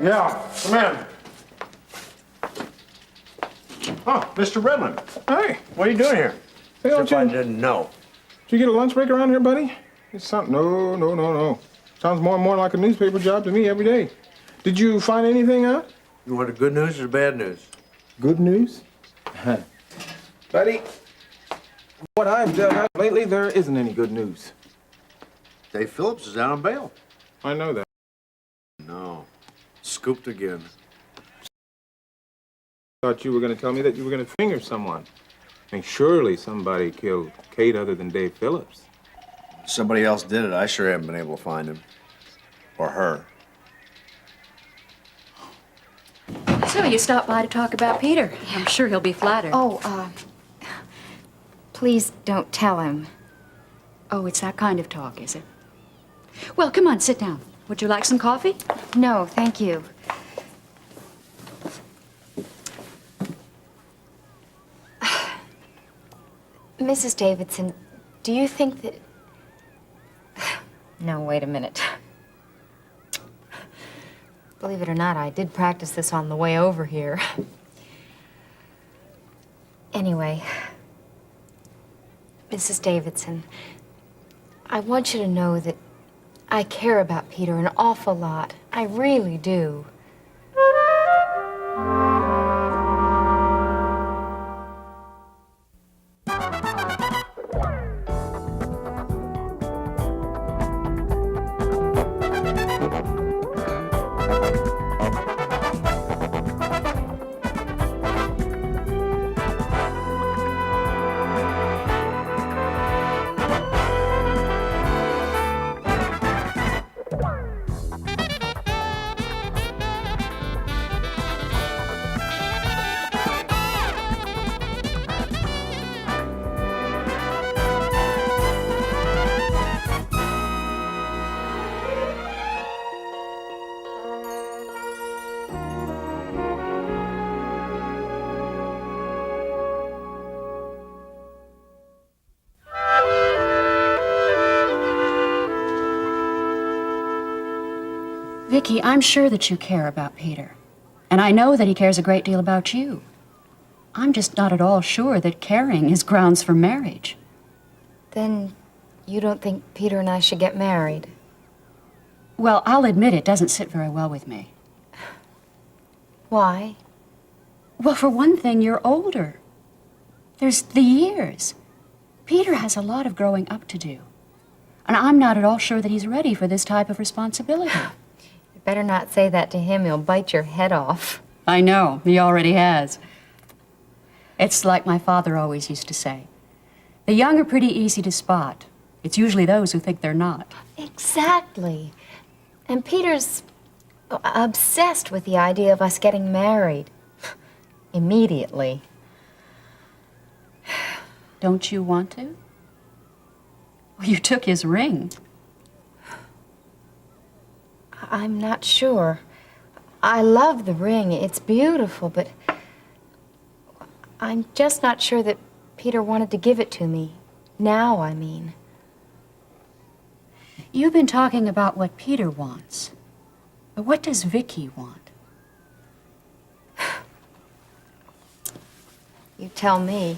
Yeah, come in. Oh, Mr. Redmond. Hey, What are you doing here? hey, If I didn't know. Did you get a lunch break around here, buddy? It's something. No. Sounds more and more like a newspaper job to me every day. Did you find anything out? You want the good news or the bad news? Good news? Buddy, what I've done out lately, there isn't any good news. Dave Phillips is out on bail. I know that. No. Scooped again. Thought you were going to tell me that you were going to finger someone. I mean, surely somebody killed Kate other than Dave Phillips. Somebody else did it. I sure haven't been able to find him. Or her. So you stopped by to talk about Peter. I'm sure he'll be flattered. Oh, please don't tell him. Oh, it's that kind of talk, is it? Well, come on, sit down. Would you like some coffee? No, thank you. Mrs. Davidson, do you think that... No, wait a minute. Believe it or not, I did practice this on the way over here. Anyway, Mrs. Davidson, I want you to know that I care about Peter an awful lot. I really do. Vicky, I'm sure that you care about Peter. And I know that he cares a great deal about you. I'm just not at all sure that caring is grounds for marriage. Then you don't think Peter and I should get married? Well, I'll admit it doesn't sit very well with me. Why? Well, for one thing, you're older. There's the years. Peter has a lot of growing up to do. And I'm not at all sure that he's ready for this type of responsibility. You better not say that to him. He'll bite your head off. I know. He already has. It's like my father always used to say. The young are pretty easy to spot. It's usually those who think they're not. Exactly. And Peter's obsessed with the idea of us getting married. Immediately. Don't you want to? Well, you took his ring. I'm not sure. I love the ring. It's beautiful, but I'm just not sure that Peter wanted to give it to me. Now, I mean. You've been talking about what Peter wants. But what does Vicky want? You tell me.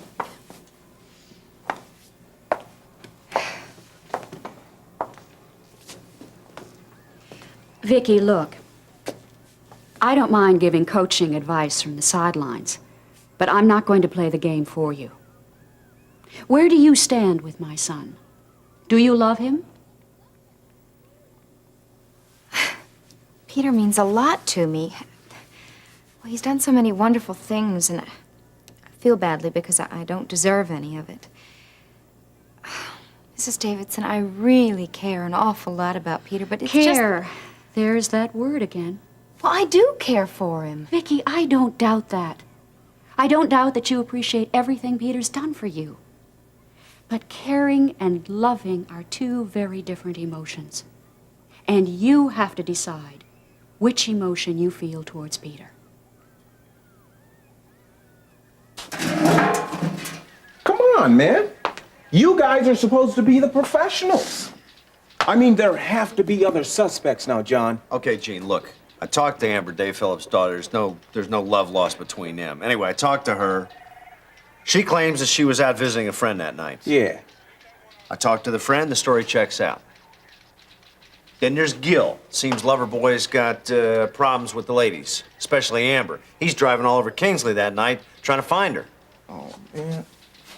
Vicky, look. I don't mind giving coaching advice from the sidelines, but I'm not going to play the game for you. Where do you stand with my son? Do you love him? Peter means a lot to me. Well, he's done so many wonderful things, and I feel badly because I don't deserve any of it. Mrs. Davidson, I really care an awful lot about Peter, but it's Care. There's that word again. Well, I do care for him. Vicky, I don't doubt that. I don't doubt that you appreciate everything Peter's done for you. But caring and loving are two very different emotions. And you have to decide which emotion you feel towards Peter. Come on, man. You guys are supposed to be the professionals. I mean, there have to be other suspects now, John. Okay, Gene, look. I talked to Amber, Dave Phillips' daughter. There's no love lost between them. Anyway, I talked to her. She claims that she was out visiting a friend that night. Yeah. I talked to the friend. The story checks out. Then there's Gil. Seems Loverboy's got problems with the ladies, especially Amber. He's driving all over Kingsley that night trying to find her. Oh, man.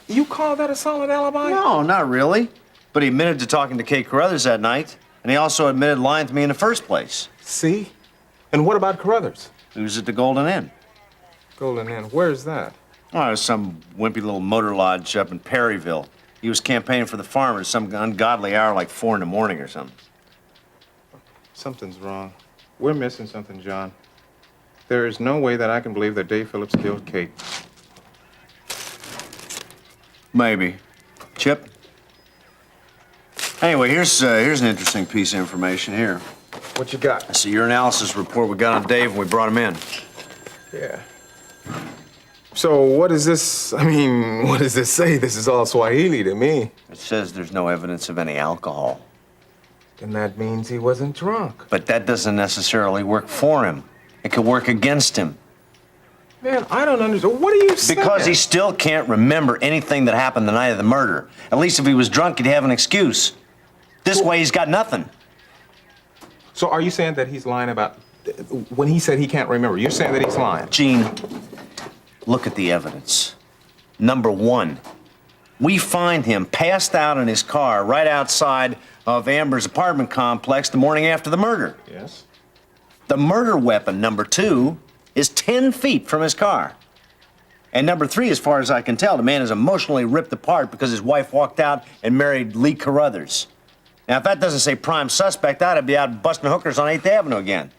You call that a solid alibi? No, not really. But he admitted to talking to Kate Carruthers that night, and he also admitted lying to me in the first place. See? And what about Carruthers? He was at the Golden Inn. Golden Inn. Where's that? Oh, it was some wimpy little motor lodge up in Perryville. He was campaigning for the farmers some ungodly hour like 4 in the morning or something. Something's wrong. We're missing something, John. There is no way that I can believe that Dave Phillips killed Kate. Maybe. Chip? Anyway, here's an interesting piece of information here. What you got? It's a urinalysis report we got on Dave when we brought him in. Yeah. So what does this, what does this say? This is all Swahili to me. It says there's no evidence of any alcohol. Then that means he wasn't drunk. But that doesn't necessarily work for him. It could work against him. Man, I don't understand. What are you saying? Because he still can't remember anything that happened the night of the murder. At least if he was drunk, he'd have an excuse. This way, he's got nothing. So are you saying that he's lying about, when he said he can't remember, you're saying that he's lying? Gene, look at the evidence. Number one, we find him passed out in his car right outside of Amber's apartment complex the morning after the murder. Yes. The murder weapon, number two, is 10 feet from his car. And number three, as far as I can tell, the man is emotionally ripped apart because his wife walked out and married Lee Carruthers. Now, if that doesn't say prime suspect, I'd be out busting hookers on 8th Avenue again.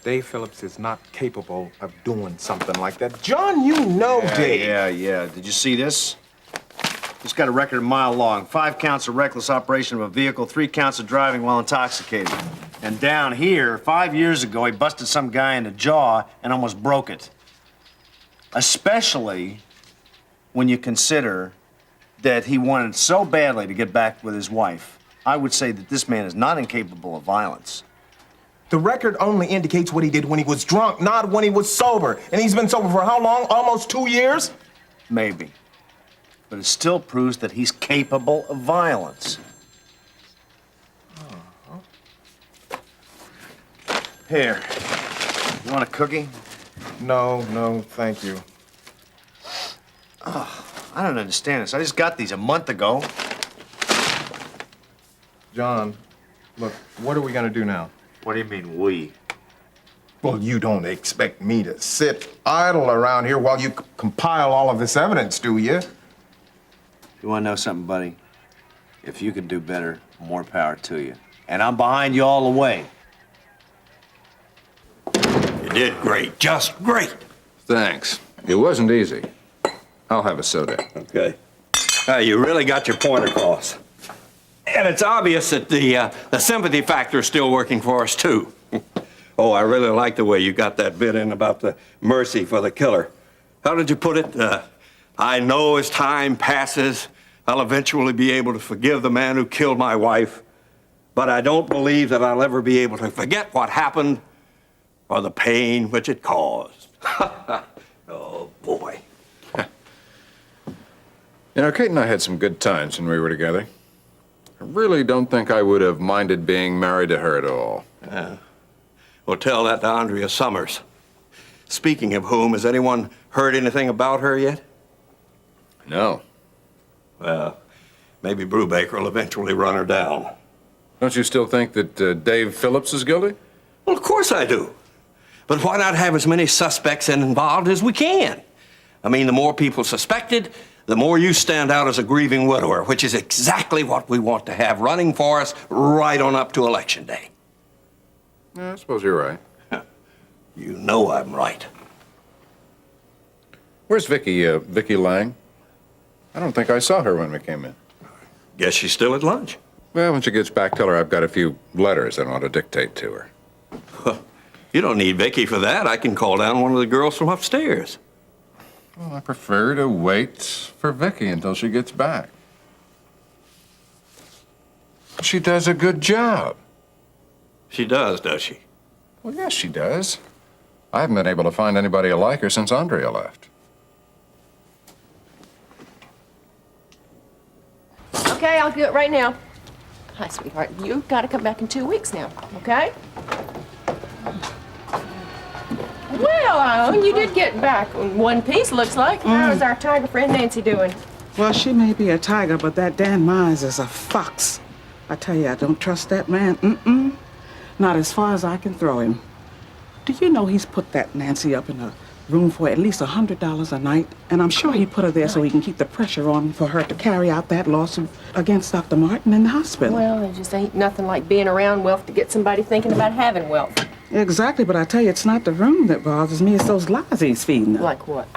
Dave Phillips is not capable of doing something like that. John, you know Dave. Yeah. Did you see this? It's got a record a mile long. 5 counts of reckless operation of a vehicle, 3 counts of driving while intoxicated. And down here, 5 years ago, he busted some guy in the jaw and almost broke it. Especially when you consider that he wanted so badly to get back with his wife. I would say that this man is not incapable of violence. The record only indicates what he did when he was drunk, not when he was sober. And he's been sober for how long? Almost 2 years? Maybe. But it still proves that he's capable of violence. Here. You want a cookie? No, thank you. I don't understand this. I just got these a month ago. John, look, what are we gonna do now? What do you mean, we? Well, you don't expect me to sit idle around here while you compile all of this evidence, do you? You want to know something, buddy? If you can do better, more power to you. And I'm behind you all the way. You did great, just great. Thanks. It wasn't easy. I'll have a soda. Okay. You really got your point across. And it's obvious that the sympathy factor is still working for us, too. Oh, I really like the way you got that bit in about the mercy for the killer. How did you put it? I know as time passes, I'll eventually be able to forgive the man who killed my wife, but I don't believe that I'll ever be able to forget what happened or the pain which it caused. Oh, boy. You know, Kate and I had some good times when we were together. I really don't think I would have minded being married to her at all. Well, tell that to Andrea Summers. Speaking of whom, has anyone heard anything about her yet? No. Well, maybe Brubaker will eventually run her down. Don't you still think that Dave Phillips is guilty? Well, of course I do. But why not have as many suspects involved as we can? I mean, the more people suspected, the more you stand out as a grieving widower, which is exactly what we want to have running for us right on up to Election Day. Yeah, I suppose you're right. You know I'm right. Where's Vicky Lang? I don't think I saw her when we came in. Guess she's still at lunch. Well, when she gets back, tell her I've got a few letters I want to dictate to her. You don't need Vicky for that. I can call down one of the girls from upstairs. Well, I prefer to wait for Vicky until she gets back. She does a good job. She does she? Well, yes, she does. I haven't been able to find anybody like her since Andrea left. Okay, I'll do it right now. Hi, sweetheart. You've got to come back in 2 weeks now, okay? Well, you did get back in one piece, looks like. How's our tiger friend Nancy doing? Well, she may be a tiger, but that Dan Myers is a fox. I tell you, I don't trust that man. Not as far as I can throw him. Do you know he's put that Nancy up in a room for at least $100 a night? And I'm sure he put her there so he can keep the pressure on for her to carry out that lawsuit against Dr. Martin in the hospital. Well, there just ain't nothing like being around wealth to get somebody thinking about having wealth. Exactly, but I tell you, it's not the room that bothers me. It's those lies he's feeding her. Like what?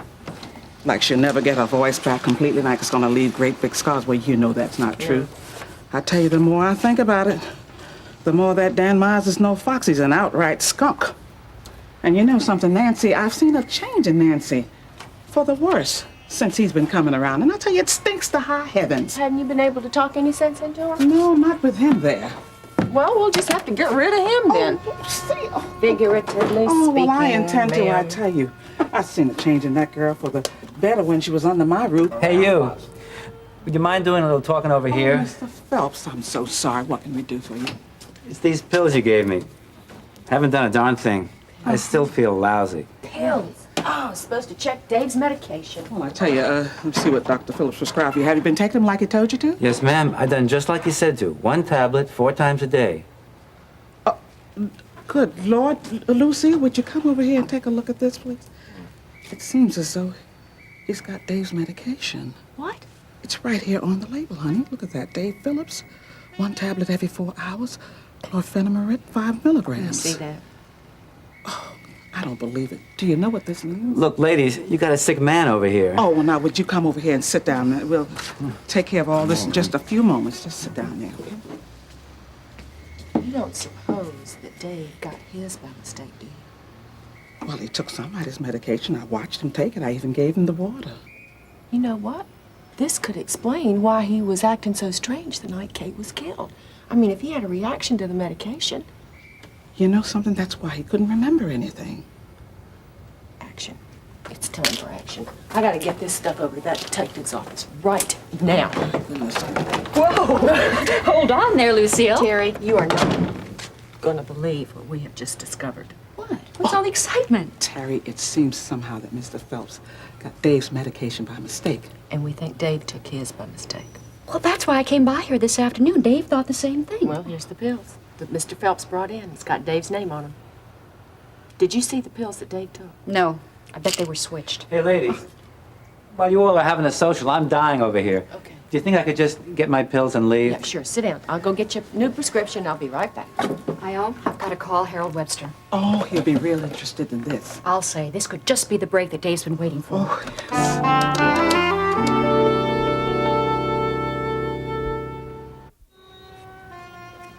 Like she'll never get her voice back completely, like it's gonna leave great big scars. Well, you know that's not true. I tell you, the more I think about it, the more that Dan Myers is no fox. He's an outright skunk. And you know something, Nancy, I've seen a change in Nancy for the worse since he's been coming around. And I tell you, it stinks to high heavens. Haven't you been able to talk any sense into her? No, not with him there. Well, we'll just have to get rid of him then. Figuratively Oh, speaking, well, I intend to, I ma'am. tell you. I've seen a change in that girl for the better when she was under my roof. Hey, you. Would you mind doing a little talking over here? Mr. Phelps, I'm so sorry. What can we do for you? It's these pills you gave me. Haven't done a darn thing. I still feel lousy. Pills. Oh, I was supposed to check Dave's medication. Well, I tell you, let's see what Dr. Phillips prescribed you. Have you been taking them like he told you to? Yes, ma'am. I done just like you said to. 1 tablet, 4 times a day. Good Lord. Lucille, would you come over here and take a look at this, please? It seems as though he's got Dave's medication. What? It's right here on the label, honey. Look at that. Dave Phillips, 1 tablet every 4 hours. Chlorpheniramine, 5 milligrams. See that? I don't believe it. Do you know what this means? Look, ladies, you got a sick man over here. Oh, well, now, would you come over here and sit down? We'll take care of all this in just a few moments. Just sit down there. You don't suppose that Dave got his by mistake, do you? Well, he took some of his medication. I watched him take it. I even gave him the water. You know what? This could explain why he was acting so strange the night Kate was killed. I mean, if he had a reaction to the medication. You know something? That's why he couldn't remember anything. Action. It's time for action. I gotta get this stuff over to that detective's office right now. Whoa! Hold on there, Lucille. Terry, you are not gonna believe what we have just discovered. What? What's all the excitement? Terry, it seems somehow that Mr. Phelps got Dave's medication by mistake. And we think Dave took his by mistake. Well, that's why I came by here this afternoon. Dave thought the same thing. Well, here's the pills that Mr. Phelps brought in. It's got Dave's name on them. Did you see the pills that Dave took? No. I bet they were switched. Hey, ladies. While you all are having a social, I'm dying over here. Okay. Do you think I could just get my pills and leave? Yeah, sure. Sit down. I'll go get you a new prescription. I'll be right back. Ione, I've got to call Harold Webster. Oh, he'll be real interested in this. I'll say, this could just be the break that Dave's been waiting for. Oh, yes.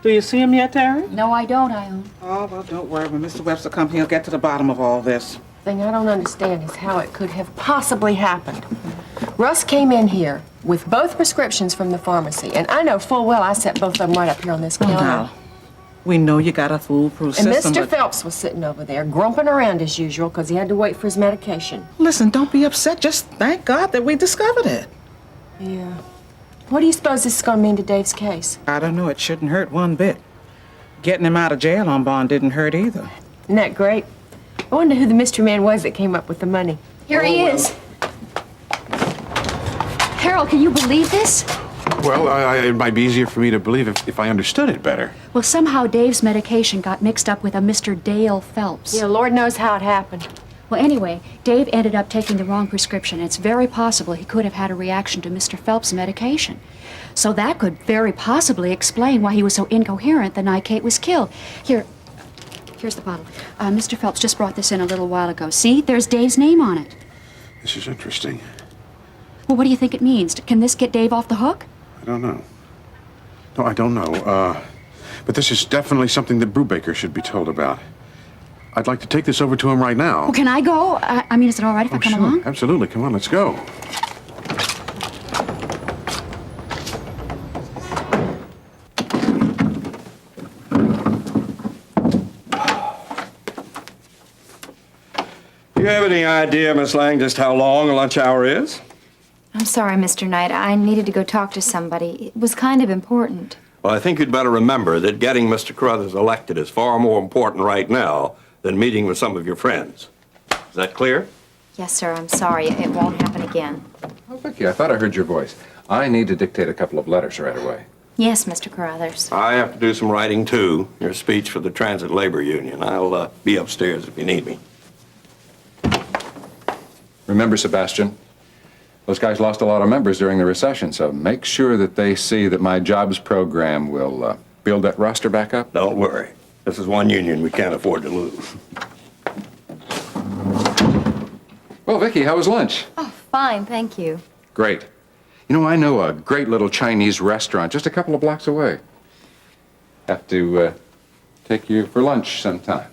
Do you see him yet, Terry? No, I don't, Ione. Oh, well, don't worry. When Mr. Webster comes, he'll get to the bottom of all this. The thing I don't understand is how it could have possibly happened. Russ came in here with both prescriptions from the pharmacy, and I know full well I set both of them right up here on this counter. Now, we know you got a foolproof And system, Mr. but... Phelps was sitting over there, grumping around as usual, because he had to wait for his medication. Listen, don't be upset. Just thank God that we discovered it. Yeah. What do you suppose this is going to mean to Dave's case? I don't know. It shouldn't hurt one bit. Getting him out of jail on bond didn't hurt either. Isn't that great? I wonder who the mystery man was that came up with the money. Here he is. Harold, can you believe this? Well, it might be easier for me to believe if I understood it better. Well, somehow Dave's medication got mixed up with a Mr. Dale Phelps. Yeah, Lord knows how it happened. Well, anyway, Dave ended up taking the wrong prescription. It's very possible he could have had a reaction to Mr. Phelps' medication. So that could very possibly explain why he was so incoherent the night Kate was killed. Here's the bottle. Mr. Phelps just brought this in a little while ago. See, there's Dave's name on it. This is interesting. Well, what do you think it means? Can this get Dave off the hook? I don't know. No, I don't know. But this is definitely something that Brubaker should be told about. I'd like to take this over to him right now. Well, can I go? I mean, is it all right if I come sure. along? Absolutely. Come on, let's go. you have any idea, Miss Lang, just how long a lunch hour is? I'm sorry, Mr. Knight. I needed to go talk to somebody. It was kind of important. Well, I think you'd better remember that getting Mr. Carruthers elected is far more important right now than meeting with some of your friends. Is that clear? Yes, sir. I'm sorry. It won't happen again. Oh, Vicky, I thought I heard your voice. I need to dictate a couple of letters right away. Yes, Mr. Carruthers. I have to do some writing, too. Your speech for the Transit Labor Union. I'll be upstairs if you need me. Remember, Sebastian, those guys lost a lot of members during the recession, so make sure that they see that my jobs program will build that roster back up. Don't worry. This is one union we can't afford to lose. Well, Vicky, how was lunch? Oh, fine. Thank you. Great. You know, I know a great little Chinese restaurant just a couple of blocks away. Have to take you for lunch sometime.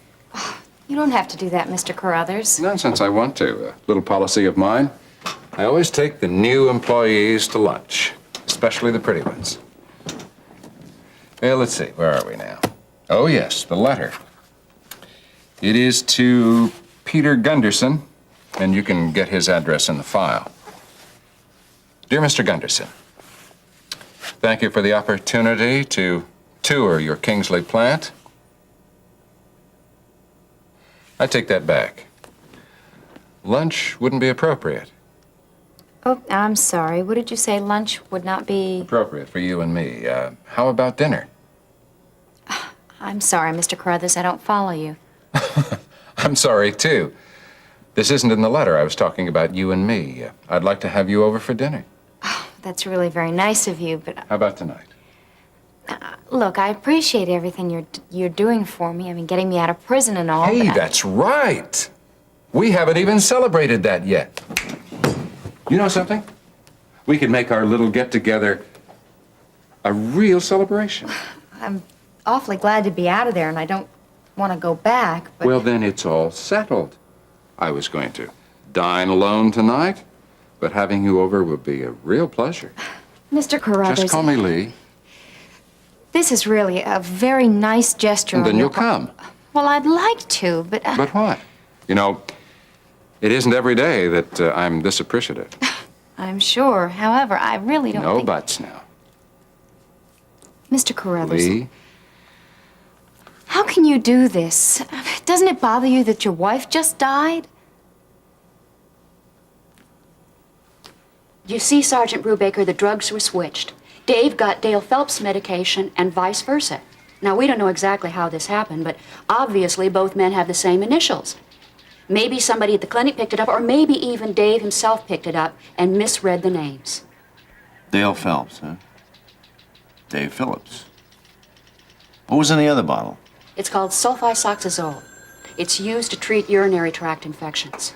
You don't have to do that, Mr. Carruthers. Nonsense, I want to. A little policy of mine. I always take the new employees to lunch, especially the pretty ones. Well, let's see, where are we now? Oh, yes, the letter. It is to Peter Gunderson, and you can get his address in the file. Dear Mr. Gunderson, thank you for the opportunity to tour your Kingsley plant. I take that back. Lunch wouldn't be appropriate. Oh, I'm sorry. What did you say? Lunch would not be... Appropriate for you and me. How about dinner? I'm sorry, Mr. Carruthers. I don't follow you. I'm sorry, too. This isn't in the letter. I was talking about you and me. I'd like to have you over for dinner. Oh, that's really very nice of you, but... How about tonight? Look, I appreciate everything you're doing for me. I mean, getting me out of prison and all. Hey, that's right. We haven't even celebrated that yet. You know something? We could make our little get-together a real celebration. I'm awfully glad to be out of there, and I don't want to go back, but... Well, then it's all settled. I was going to dine alone tonight, but having you over will be a real pleasure. Mr. Carruthers... Just call me Lee. This is really a very nice gesture. And then you'll come. Well, I'd like to, but... But what? You know, it isn't every day that I'm this appreciative. I'm sure. However, I really don't No think... buts now. Mr. Carruthers... Lee? How can you do this? Doesn't it bother you that your wife just died? You see, Sergeant Brubaker, the drugs were switched. Dave got Dale Phelps' medication and vice versa. Now, we don't know exactly how this happened, but obviously both men have the same initials. Maybe somebody at the clinic picked it up, or maybe even Dave himself picked it up and misread the names. Dale Phelps, huh? Dave Phillips. What was in the other bottle? It's called sulfisoxazole. It's used to treat urinary tract infections.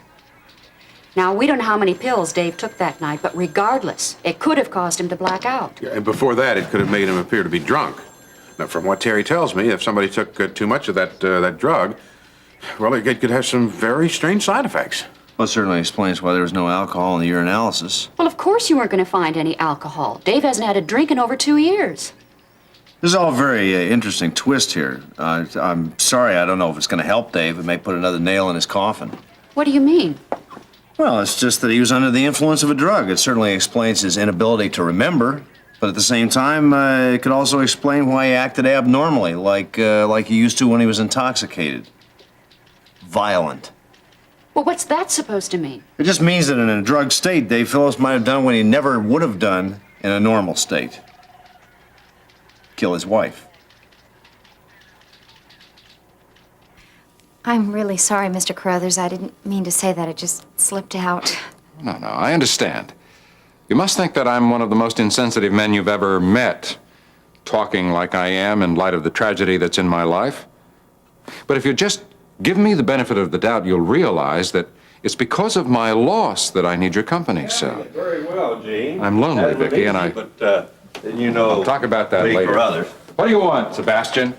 Now, we don't know how many pills Dave took that night, but regardless, it could have caused him to black out. Yeah, and before that, it could have made him appear to be drunk. Now, from what Terry tells me, if somebody took too much of that drug, well, it could have some very strange side effects. Well, it certainly explains why there was no alcohol in the urinalysis. Well, of course you weren't going to find any alcohol. Dave hasn't had a drink in over 2 years. This is all a very interesting twist here. I'm sorry, I don't know if it's going to help Dave. It may put another nail in his coffin. What do you mean? Well, it's just that he was under the influence of a drug. It certainly explains his inability to remember, but at the same time, it could also explain why he acted abnormally, like he used to when he was intoxicated. Violent. Well, what's that supposed to mean? It just means that in a drug state, Dave Phillips might have done what he never would have done in a normal state. Kill his wife. I'm really sorry, Mr. Carruthers. I didn't mean to say that. It just slipped out. No, I understand. You must think that I'm one of the most insensitive men you've ever met, talking like I am in light of the tragedy that's in my life. But if you just give me the benefit of the doubt, you'll realize that it's because of my loss that I need your company, so... Very well, Gene. I'm lonely, Vicky, and I... But, you know... I'll talk about that Lee later. Carruthers. What do you want, Sebastian?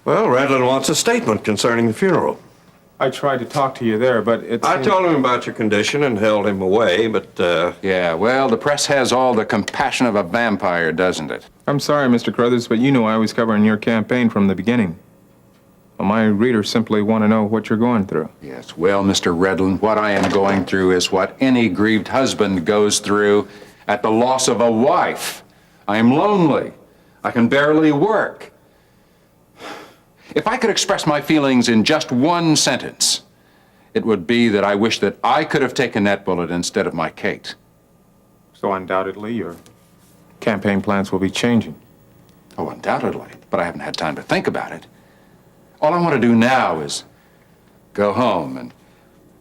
Well, Redland wants a statement concerning the funeral. I tried to talk to you there, but it's... I told him about your condition and held him away, but, Yeah, well, the press has all the compassion of a vampire, doesn't it? I'm sorry, Mr. Carruthers, but you know I was covering your campaign from the beginning. Well, my readers simply want to know what you're going through. Yes, well, Mr. Redland, what I am going through is what any grieved husband goes through at the loss of a wife. I am lonely. I can barely work. If I could express my feelings in just one sentence, it would be that I wish that I could have taken that bullet instead of my Kate. So undoubtedly, your campaign plans will be changing. Oh, undoubtedly, but I haven't had time to think about it. All I want to do now is go home and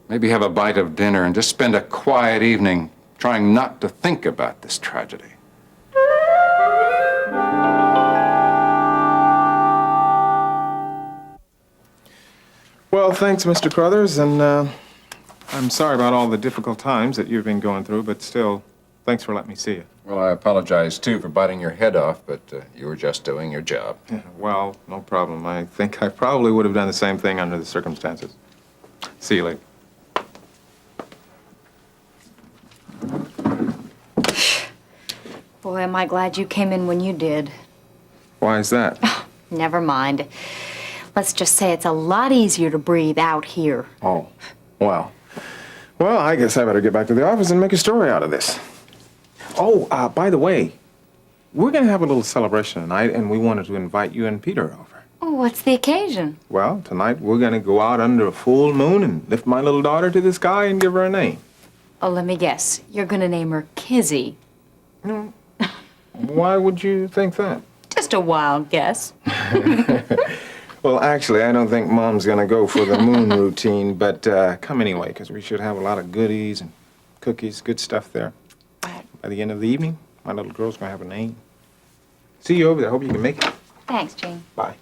maybe have a bite of dinner and just spend a quiet evening trying not to think about this tragedy. Well, thanks, Mr. Crothers, and I'm sorry about all the difficult times that you've been going through, but still, thanks for letting me see you. Well, I apologize, too, for biting your head off, but you were just doing your job. Yeah, well, no problem. I think I probably would have done the same thing under the circumstances. See you later. Boy, am I glad you came in when you did. Why is that? Never mind. Let's just say it's a lot easier to breathe out here. Oh, well. Well, I guess I better get back to the office and make a story out of this. Oh, by the way, we're going to have a little celebration tonight, and we wanted to invite you and Peter over. Oh, what's the occasion? Well, tonight we're going to go out under a full moon and lift my little daughter to the sky and give her a name. Oh, let me guess. You're gonna name her Kizzy. Why would you think that? Just a wild guess. Well, actually, I don't think Mom's going to go for the moon routine, but come anyway, because we should have a lot of goodies and cookies, good stuff there. By the end of the evening, my little girl's going to have a name. See you over there. Hope you can make it. Thanks, Gene. Bye.